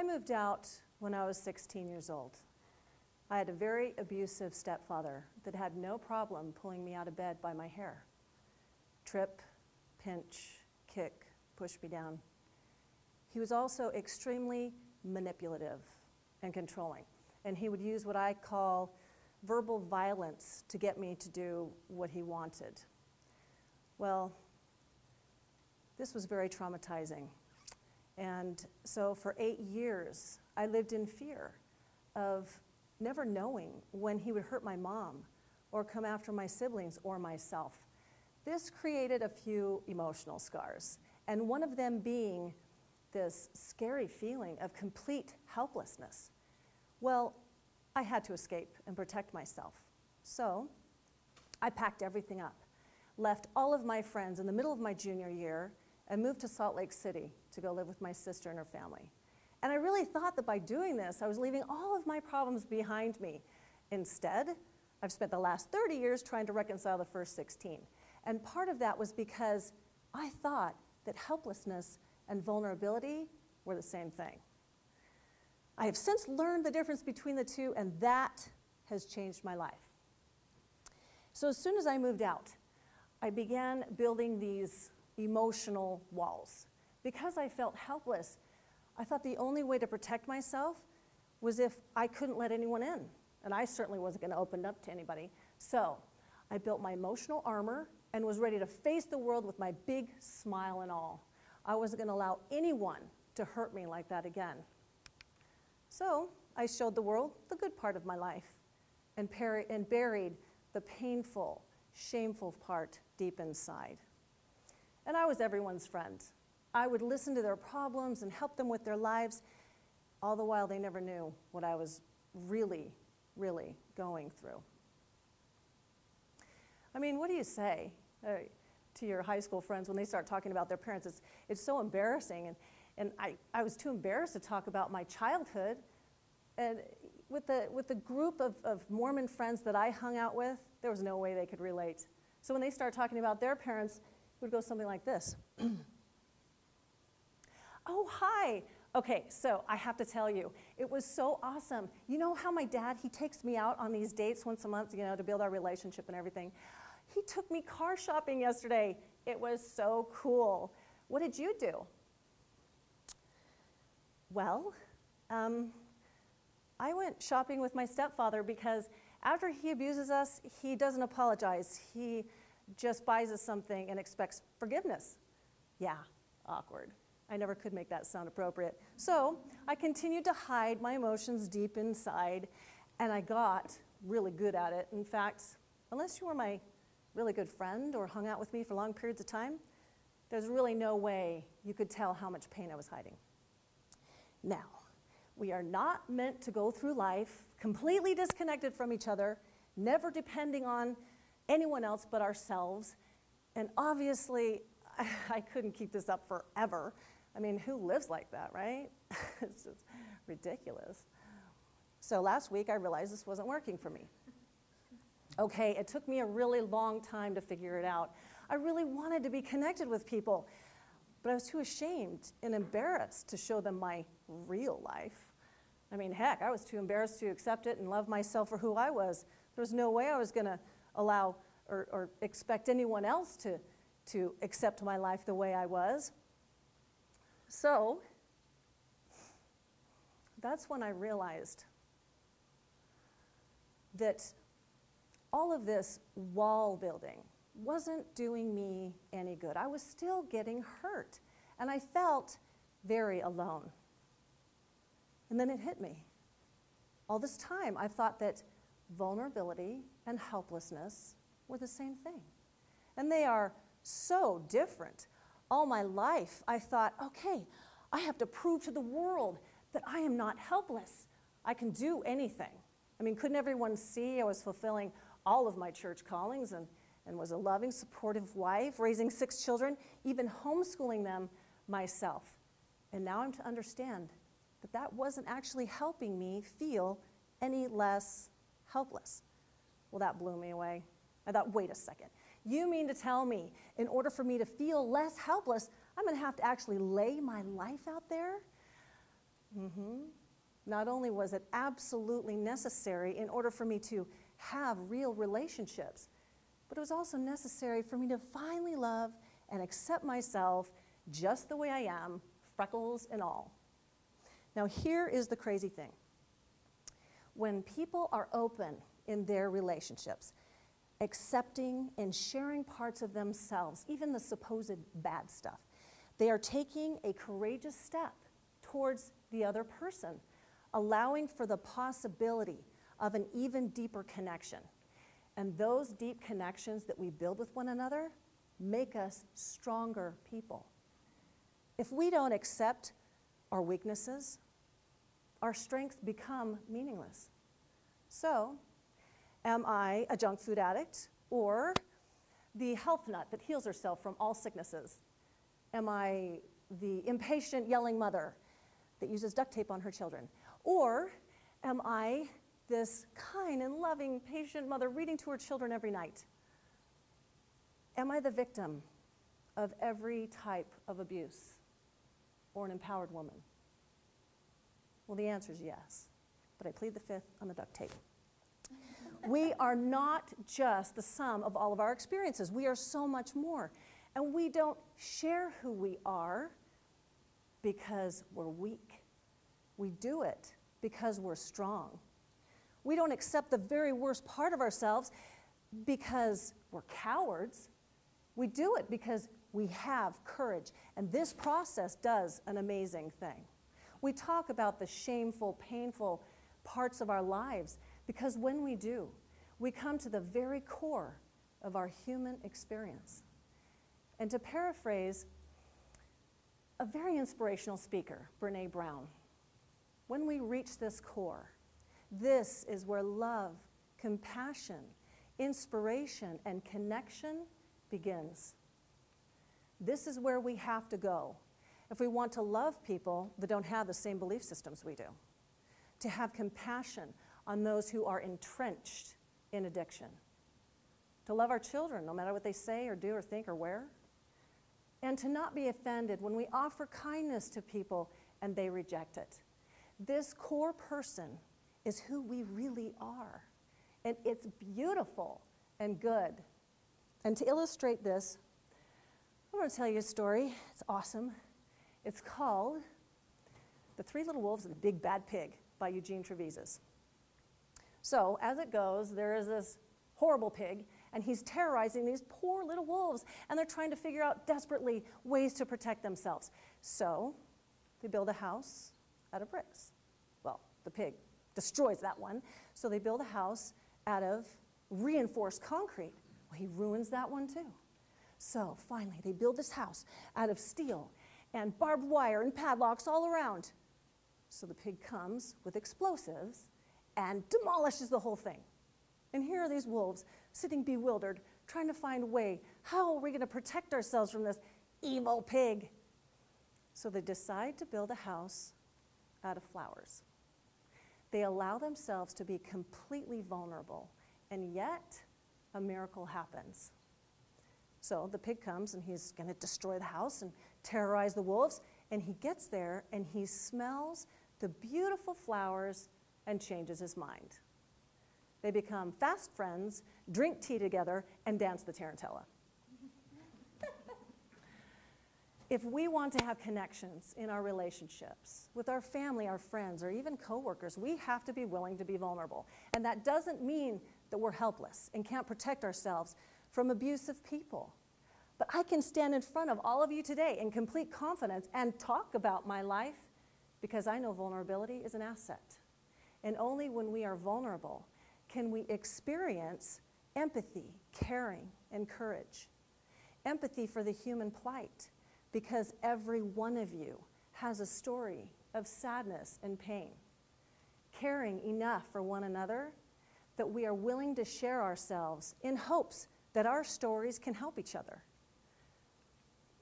moved out when I was 16 years old. I had a very abusive stepfather that had no problem pulling me out of bed by my hair. Trip, pinch, kick, push me down. He was also extremely manipulative and controlling, and he would use what I call verbal violence to get me to do what he wanted. Well, this was very traumatizing. And so for 8 years, I lived in fear of never knowing when he would hurt my mom or come after my siblings or myself. This created a few emotional scars, and one of them being this scary feeling of complete helplessness. Well, I had to escape and protect myself. So I packed everything up, left all of my friends in the middle of my junior year, and moved to Salt Lake City to go live with my sister and her family. And I really thought that by doing this, I was leaving all of my problems behind me. Instead, I've spent the last 30 years trying to reconcile the first 16. And part of that was because I thought that helplessness and vulnerability were the same thing. I have since learned the difference between the two, and that has changed my life. So as soon as I moved out, I began building these emotional walls. Because I felt helpless, I thought the only way to protect myself was if I couldn't let anyone in. And I certainly wasn't going to open up to anybody. So I built my emotional armor and was ready to face the world with my big smile and all. I wasn't going to allow anyone to hurt me like that again. So I showed the world the good part of my life and buried the painful, shameful part deep inside. And I was everyone's friend. I would listen to their problems and help them with their lives, all the while they never knew what I was really, really going through. I mean, what do you say to your high school friends when they start talking about their parents? It's so embarrassing, and I was too embarrassed to talk about my childhood. And with the group of Mormon friends that I hung out with, there was no way they could relate. So when they start talking about their parents, it would go something like this. Oh, hi. Okay, so I have to tell you, it was so awesome. You know how my dad, he takes me out on these dates once a month, to build our relationship and everything. He took me car shopping yesterday. It was so cool. What did you do? Well, I went shopping with my stepfather because after he abuses us, he doesn't apologize. He just buys us something and expects forgiveness. Yeah, awkward. I never could make that sound appropriate. So I continued to hide my emotions deep inside, and I got really good at it. In fact, unless you were my really good friend or hung out with me for long periods of time, there's really no way you could tell how much pain I was hiding. Now, we are not meant to go through life completely disconnected from each other, never depending on anyone else but ourselves. And obviously, I couldn't keep this up forever. I mean, who lives like that, right? It's just ridiculous. So last week, I realized this wasn't working for me. Okay, it took me a really long time to figure it out. I really wanted to be connected with people, but I was too ashamed and embarrassed to show them my real life. I mean, heck, I was too embarrassed to accept it and love myself for who I was. There was no way I was going to allow or expect anyone else to accept my life the way I was. So that's when I realized that all of this wall building wasn't doing me any good. I was still getting hurt, and I felt very alone. And then it hit me. All this time, I thought that vulnerability and helplessness were the same thing. And they are so different. All my life, I thought, okay, I have to prove to the world that I am not helpless. I can do anything. I mean, couldn't everyone see I was fulfilling all of my church callings and was a loving, supportive wife, raising 6 children, even homeschooling them myself? And now I'm to understand that that wasn't actually helping me feel any less helpless. Well, that blew me away. I thought, wait a second. You mean to tell me, in order for me to feel less helpless, I'm going to have to actually lay my life out there? Not only was it absolutely necessary in order for me to have real relationships, but it was also necessary for me to finally love and accept myself just the way I am, freckles and all. Now, here is the crazy thing. When people are open in their relationships, accepting and sharing parts of themselves, even the supposed bad stuff, they are taking a courageous step towards the other person, allowing for the possibility of an even deeper connection. And those deep connections that we build with one another make us stronger people. If we don't accept our weaknesses, our strengths become meaningless. So, am I a junk food addict or the health nut that heals herself from all sicknesses? Am I the impatient yelling mother that uses duct tape on her children? Or am I this kind and loving, patient mother reading to her children every night? Am I the victim of every type of abuse or an empowered woman? Well, the answer is yes, but I plead the fifth on the duct tape. We are not just the sum of all of our experiences. We are so much more. And we don't share who we are because we're weak. We do it because we're strong. We don't accept the very worst part of ourselves because we're cowards. We do it because we have courage. And this process does an amazing thing. We talk about the shameful, painful parts of our lives because when we do, we come to the very core of our human experience. And to paraphrase a very inspirational speaker, Brene Brown, when we reach this core, this is where love, compassion, inspiration, and connection begins. This is where we have to go if we want to love people that don't have the same belief systems we do, to have compassion on those who are entrenched in addiction, to love our children no matter what they say or do or think or wear, and to not be offended when we offer kindness to people and they reject it. This core person is who we really are, and it's beautiful and good. And to illustrate this, I'm going to tell you a story. It's awesome. It's called The Three Little Wolves and the Big Bad Pig by Eugene Trevises. So, as it goes, there is this horrible pig, and he's terrorizing these poor little wolves, and they're trying to figure out desperately ways to protect themselves. So, they build a house out of bricks. Well, the pig destroys that one, so they build a house out of reinforced concrete. Well, he ruins that one too. So, finally, they build this house out of steel and barbed wire and padlocks all around. So the pig comes with explosives and demolishes the whole thing. And here are these wolves sitting bewildered, trying to find a way. How are we going to protect ourselves from this evil pig? So they decide to build a house out of flowers. They allow themselves to be completely vulnerable, and yet a miracle happens. So the pig comes, and he's going to destroy the house and terrorize the wolves, and he gets there, and he smells the beautiful flowers and changes his mind. They become fast friends, drink tea together, and dance the tarantella. If we want to have connections in our relationships, with our family, our friends, or even coworkers, we have to be willing to be vulnerable. And that doesn't mean that we're helpless and can't protect ourselves from abusive people. But I can stand in front of all of you today in complete confidence and talk about my life because I know vulnerability is an asset. And only when we are vulnerable can we experience empathy, caring, and courage. Empathy for the human plight, because every one of you has a story of sadness and pain. Caring enough for one another that we are willing to share ourselves in hopes that our stories can help each other.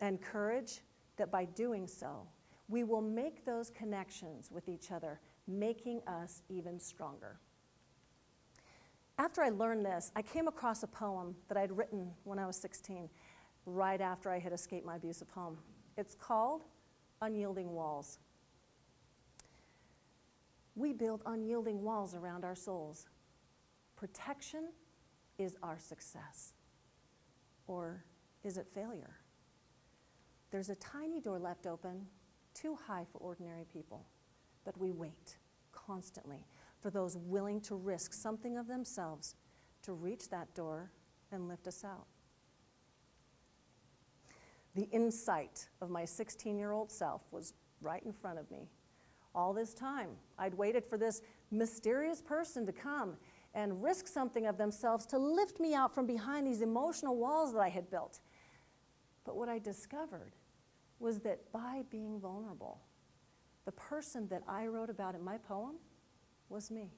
And courage that by doing so, we will make those connections with each other, making us even stronger. After I learned this, I came across a poem that I'd written when I was 16, right after I had escaped my abusive home. It's called Unyielding Walls. we build unyielding walls around our souls. Protection is our success. Or is it failure? There's a tiny door left open, too high for ordinary people, but we wait constantly for those willing to risk something of themselves to reach that door and lift us out. The insight of my 16-year-old self was right in front of me. All this time, I'd waited for this mysterious person to come and risk something of themselves to lift me out from behind these emotional walls that I had built. But what I discovered was that by being vulnerable, the person that I wrote about in my poem was me.